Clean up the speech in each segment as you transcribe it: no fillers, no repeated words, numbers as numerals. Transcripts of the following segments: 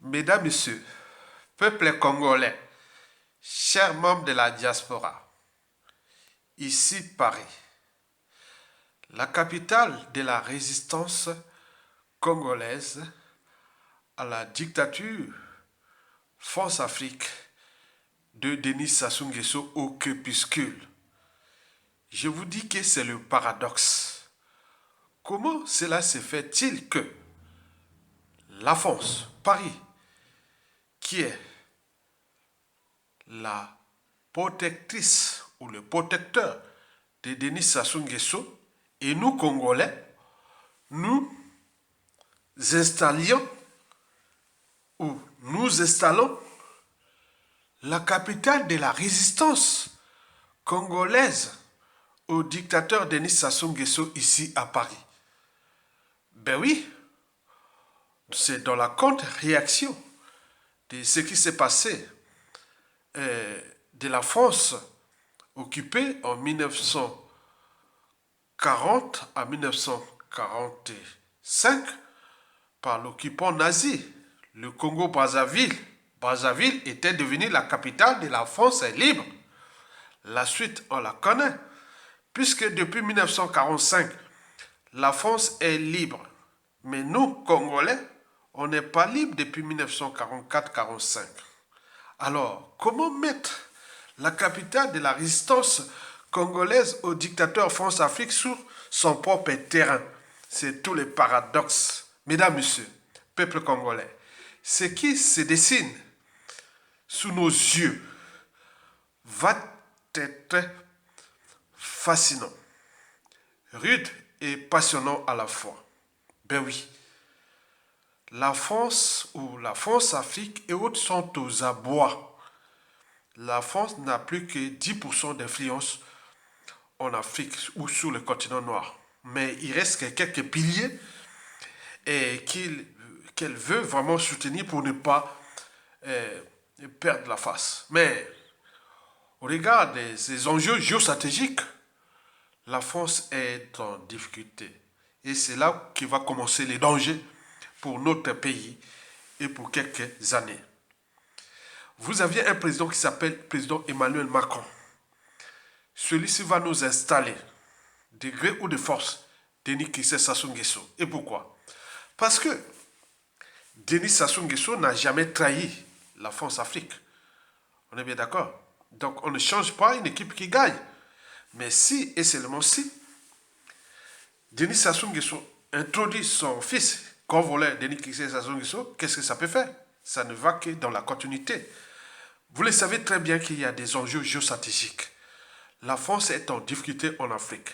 Mesdames, Messieurs, peuple congolais, chers membres de la diaspora, ici Paris, la capitale de la résistance congolaise à la dictature France-Afrique de Denis Sassou Nguesso au crépuscule. Je vous dis que c'est le paradoxe. Comment cela se fait-il que la France, Paris, qui est la protectrice ou le protecteur de Denis Sassou Nguesso, et nous, Congolais, nous installions ou nous installons la capitale de la résistance congolaise au dictateur Denis Sassou Nguesso ici à Paris. Ben oui, c'est dans la contre-réaction de ce qui s'est passé de la France occupée en 1940 à 1945 par l'occupant nazi, le Congo-Brazzaville. Brazzaville était devenue la capitale de la France libre. La suite, on la connaît, puisque depuis 1945, la France est libre. Mais nous, Congolais, on n'est pas libre depuis 1944-45. Alors, comment mettre la capitale de la résistance congolaise au dictateur France-Afrique sur son propre terrain? C'est tout le paradoxe. Mesdames, Messieurs, peuple congolais, ce qui se dessine sous nos yeux va être fascinant, rude et passionnant à la fois. Ben oui, la France ou la France-Afrique et autres sont aux abois. La France n'a plus que 10% d'influence en Afrique ou sur le continent noir. Mais il reste que quelques piliers qu'elle veut vraiment soutenir pour ne pas perdre la face. Mais au regard de ces enjeux géostratégiques, la France est en difficulté. Et c'est là qu'il va commencer les dangers pour notre pays et pour quelques années. Vous aviez un président qui s'appelle président Emmanuel Macron. Celui-ci va nous installer, de gré ou de force, Denis Sassou Nguesso. Et pourquoi? Parce que Denis Sassou Nguesso n'a jamais trahi la France-Afrique. On est bien d'accord? Donc on ne change pas une équipe qui gagne. Mais si, et seulement si, Denis Sassou Nguesso introduit son fils, convolé Denis Sassou Nguesso, qu'est-ce que ça peut faire? Ça ne va que dans la continuité. Vous le savez très bien qu'il y a des enjeux géostratégiques. La France est en difficulté en Afrique.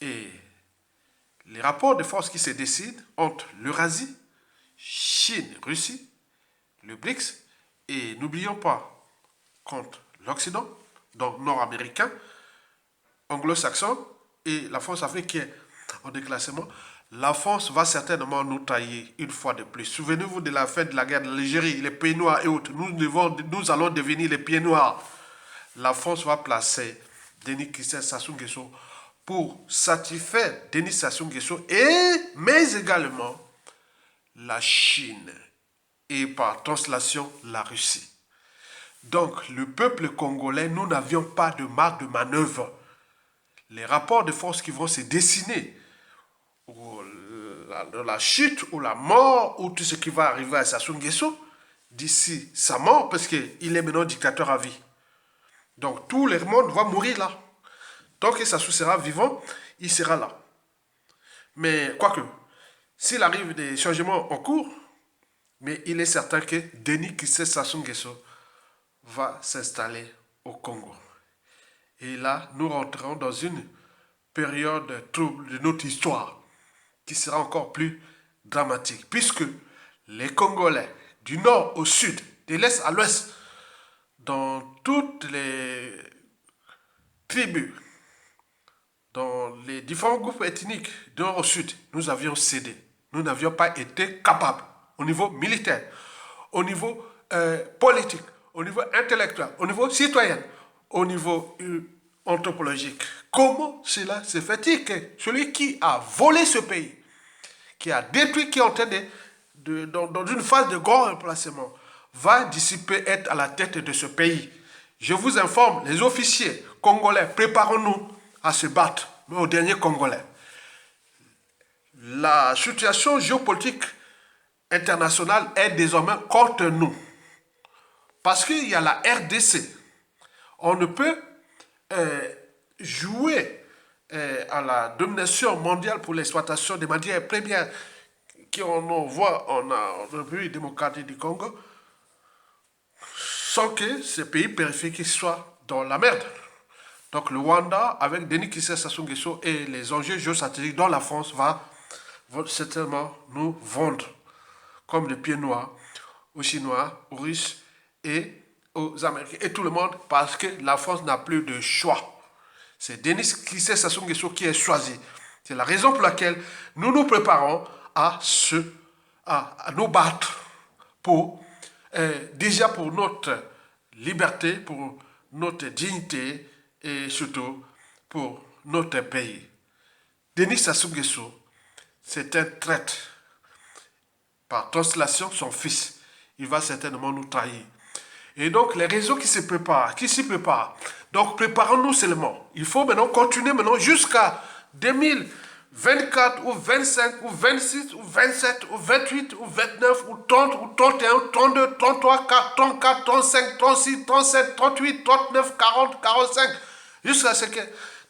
Et les rapports de force qui se décident entre l'Eurasie, Chine, Russie, le BRICS, et n'oublions pas, contre l'Occident, donc nord-américain, anglo-saxon, et la France-Afrique qui est en déclassement, la France va certainement nous tailler une fois de plus. Souvenez-vous de la fin de la guerre de l'Algérie, les pays noirs et autres. Nous allons devenir les pieds noirs. La France va placer Denis Sassou Nguesso pour satisfaire Denis Sassou Nguesso mais également la Chine et par translation la Russie. Donc le peuple congolais, nous n'avions pas de marge de manœuvre. Les rapports de force qui vont se dessiner, ou la chute ou la mort ou tout ce qui va arriver à Sassou Nguesso d'ici sa mort, parce qu'il est maintenant dictateur à vie. Donc tout le monde va mourir là. Tant que Sassou sera vivant, il sera là. Mais quoique, s'il arrive des changements en cours, mais il est certain que Denis Sassou Nguesso va s'installer au Congo. Et là, nous rentrons dans une période trouble de notre histoire qui sera encore plus dramatique, puisque les Congolais, du nord au sud, de l'est à l'ouest, dans toutes les tribus, dans les différents groupes ethniques du nord au sud, nous avions cédé. Nous n'avions pas été capables, au niveau militaire, au niveau politique, au niveau intellectuel, au niveau citoyen, au niveau anthropologique. Comment cela se fait-il que celui qui a volé ce pays, qui a détruit, qui est en train dans une phase de grand remplacement, va dissiper être à la tête de ce pays. Je vous informe, les officiers congolais, préparons-nous à se battre, mais au dernier Congolais. La situation géopolitique internationale est désormais contre nous. Parce qu'il y a la RDC. On ne peut jouer à la domination mondiale pour l'exploitation des matières premières qu'on voit en République démocratique du Congo sans que ces pays périphériques soient dans la merde. Donc le Rwanda, avec Denis Kissé Sassou Nguesso et les enjeux géostratégiques dont la France va certainement nous vendre comme des pieds noirs aux Chinois, aux Russes et aux Américains et tout le monde parce que la France n'a plus de choix. C'est Denis Kissé Sassou Nguesso qui est choisi. C'est la raison pour laquelle nous nous préparons à nous battre pour déjà pour notre liberté, pour notre dignité et surtout pour notre pays. Denis Sassou Nguesso, c'est un traître. Par translation, son fils. Il va certainement nous trahir. Et donc, les réseaux qui s'y préparent. Donc, préparons-nous seulement. Il faut maintenant continuer maintenant jusqu'à 2024 ou 25 ou 26 ou 27 ou 28 ou 29 ou 30 ou 31 ou 32, 33, 34, 35, 36, 37, 38, 39, 40, 45. Jusqu'à ce que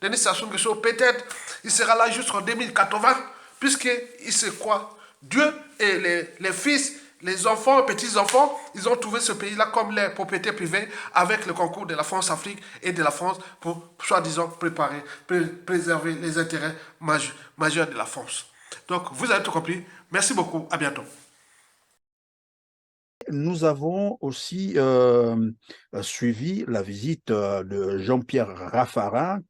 Denis Sassou Nguesso, peut-être, il sera là jusqu'en 2080, puisqu'il se croit Dieu et les fils, les enfants, les petits-enfants, ils ont trouvé ce pays-là comme les propriétés privées avec le concours de la France-Afrique et de la France pour, soi-disant, préserver les intérêts majeurs de la France. Donc, vous avez tout compris. Merci beaucoup. À bientôt. Nous avons aussi suivi la visite de Jean-Pierre Raffarin,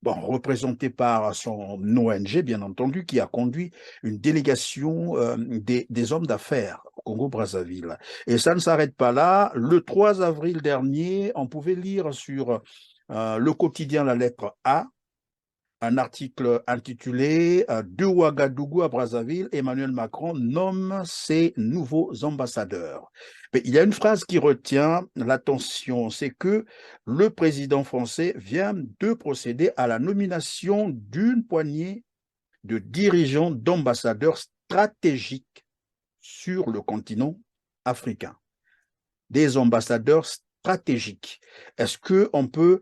représenté par son ONG, bien entendu, qui a conduit une délégation des hommes d'affaires au Congo-Brazzaville. Et ça ne s'arrête pas là. Le 3 avril dernier, on pouvait lire sur le quotidien La Lettre A, un article intitulé « De Ouagadougou à Brazzaville, Emmanuel Macron nomme ses nouveaux ambassadeurs ». Mais il y a une phrase qui retient l'attention, c'est que le président français vient de procéder à la nomination d'une poignée de dirigeants d'ambassadeurs stratégiques sur le continent africain. Des ambassadeurs stratégiques. Est-ce qu'on peut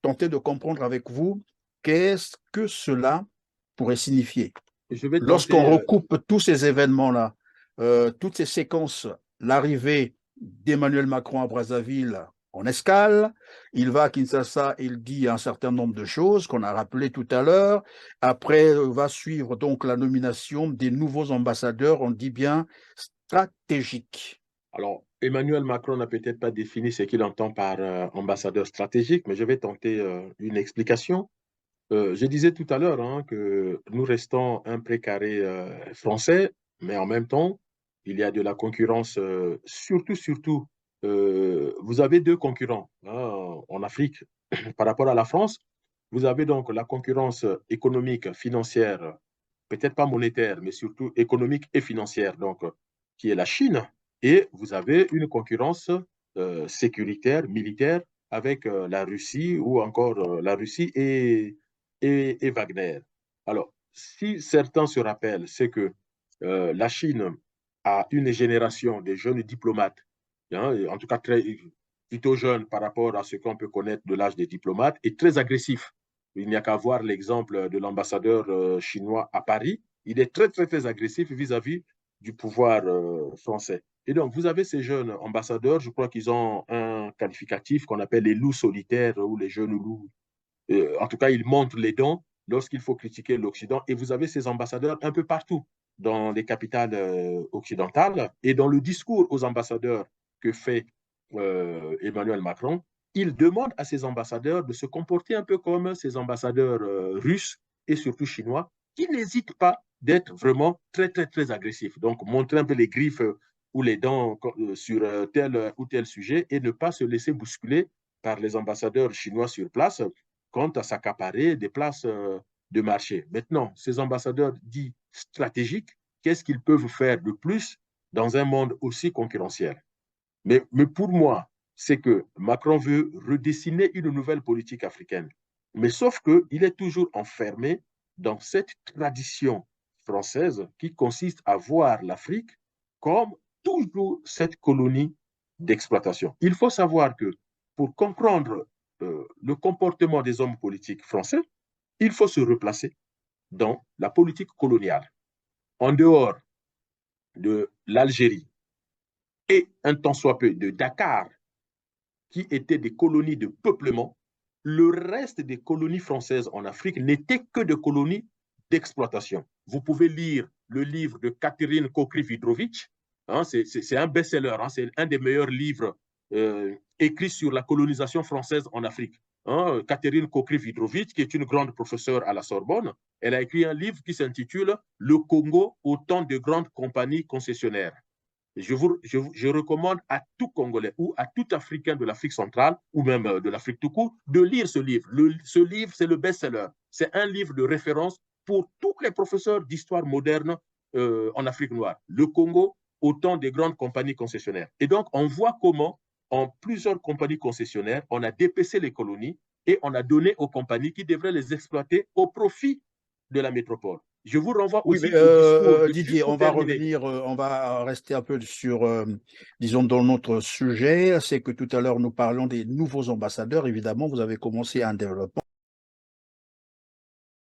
tenter de comprendre avec vous qu'est-ce que cela pourrait signifier? Lorsqu'on recoupe tous ces événements-là, toutes ces séquences, l'arrivée d'Emmanuel Macron à Brazzaville en escale, il va à Kinshasa, il dit un certain nombre de choses qu'on a rappelées tout à l'heure. Après, va suivre donc la nomination des nouveaux ambassadeurs, on dit bien stratégiques. Alors, Emmanuel Macron n'a peut-être pas défini ce qu'il entend par ambassadeur stratégique, mais je vais tenter une explication. Je disais tout à l'heure que nous restons un précaré français, mais en même temps, il y a de la concurrence, surtout, vous avez deux concurrents en Afrique par rapport à la France. Vous avez donc la concurrence économique, financière, peut-être pas monétaire, mais surtout économique et financière, donc, qui est la Chine. Et vous avez une concurrence sécuritaire, militaire, avec la Russie ou encore la Russie et Wagner. Alors, si certains se rappellent, c'est que la Chine a une génération de jeunes diplomates, en tout cas plutôt jeunes par rapport à ce qu'on peut connaître de l'âge des diplomates, et très agressifs. Il n'y a qu'à voir l'exemple de l'ambassadeur chinois à Paris. Il est très agressif vis-à-vis du pouvoir français. Et donc, vous avez ces jeunes ambassadeurs, je crois qu'ils ont un qualificatif qu'on appelle les loups solitaires ou les jeunes loups. En tout cas, ils montrent les dents lorsqu'il faut critiquer l'Occident. Et vous avez ces ambassadeurs un peu partout dans les capitales occidentales. Et dans le discours aux ambassadeurs que fait Emmanuel Macron, il demande à ses ambassadeurs de se comporter un peu comme ces ambassadeurs russes et surtout chinois, qui n'hésitent pas d'être vraiment très agressifs. Donc, montrer un peu les griffes ou les dents sur tel ou tel sujet et ne pas se laisser bousculer par les ambassadeurs chinois sur place quant à s'accaparer des places de marché. Maintenant, ces ambassadeurs dits stratégiques qu'est-ce qu'ils peuvent faire de plus dans un monde aussi concurrentiel. Mais pour moi, c'est que Macron veut redessiner une nouvelle politique africaine. Mais sauf qu'il est toujours enfermé dans cette tradition française qui consiste à voir l'Afrique comme toujours cette colonie d'exploitation. Il faut savoir que pour comprendre le comportement des hommes politiques français, il faut se replacer dans la politique coloniale. En dehors de l'Algérie et un tant soit peu de Dakar, qui étaient des colonies de peuplement, le reste des colonies françaises en Afrique n'étaient que des colonies d'exploitation. Vous pouvez lire le livre de Catherine Kokri-Vidrovitch, hein, c'est un best-seller, hein, c'est un des meilleurs livres écrits sur la colonisation française en Afrique. Hein, Catherine Kokri-Vidrovitch, qui est une grande professeure à la Sorbonne, elle a écrit un livre qui s'intitule « Le Congo au temps de grandes compagnies concessionnaires ». Je recommande à tout Congolais ou à tout Africain de l'Afrique centrale ou même de l'Afrique tout court de lire ce livre. Ce livre, c'est le best-seller. C'est un livre de référence pour tous les professeurs d'histoire moderne en Afrique noire. Le Congo au temps des grandes compagnies concessionnaires. Et donc, on voit comment, en plusieurs compagnies concessionnaires, on a dépecé les colonies et on a donné aux compagnies qui devraient les exploiter au profit de la métropole. Je vous renvoie Oui, aussi mais au discours. Didier, on va revenir, on va rester un peu sur, disons, dans notre sujet. C'est que tout à l'heure, nous parlons des nouveaux ambassadeurs. Évidemment, vous avez commencé un développement.